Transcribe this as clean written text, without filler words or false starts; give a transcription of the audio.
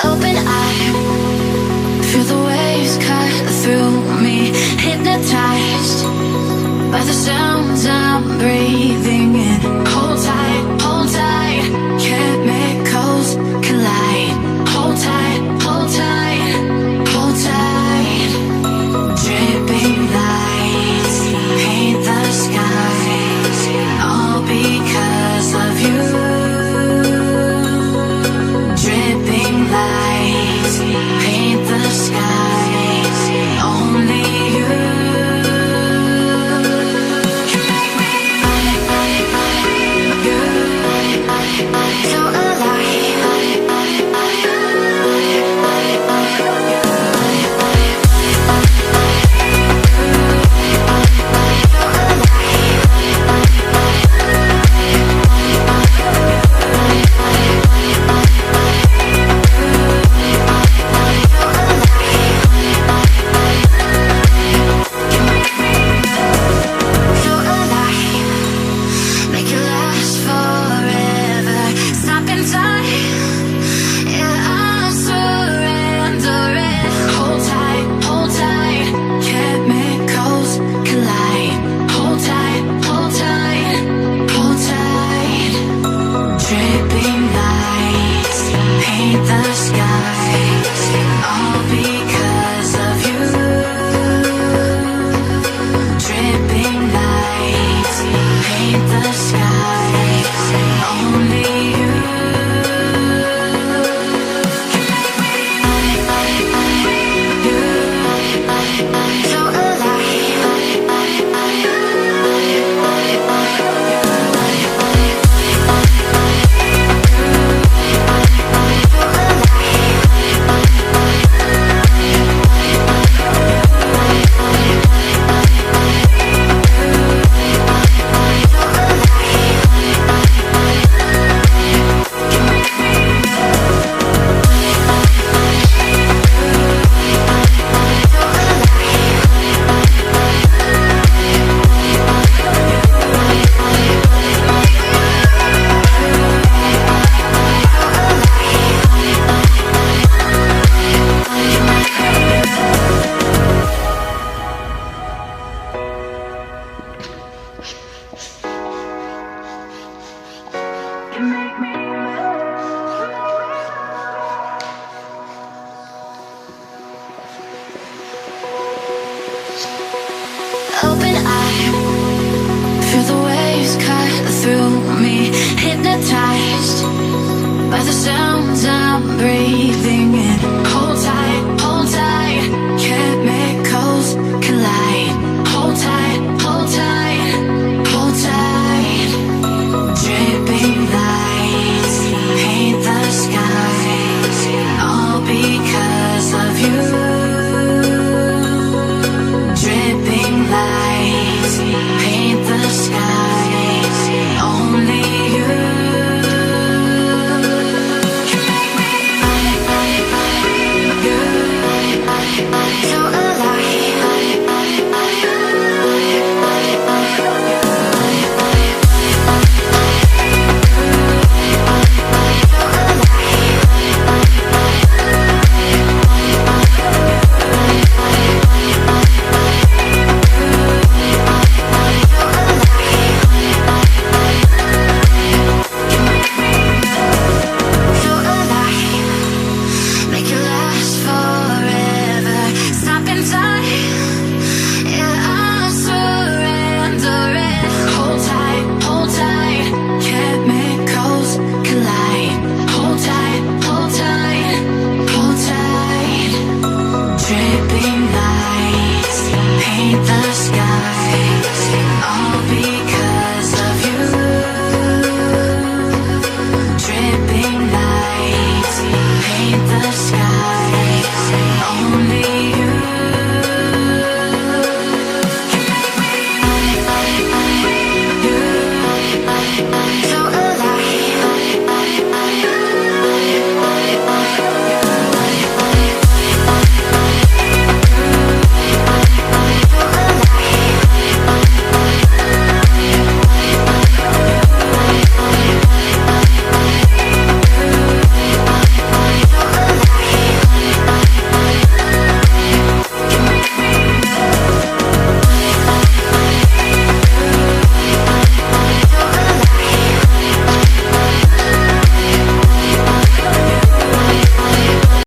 Open eye, feel the waves cut through me, hypnotized by the sounds I'm breathing in. Hold tight, chemicals collide. Hold tight, hold tight, hold tight. Dripping lights paint the skies, all because of you. Dripping lights paint the skies, only you. So open eye, feel the waves cut through me, hypnotized by the sounds I'm breathing in. Hold tight.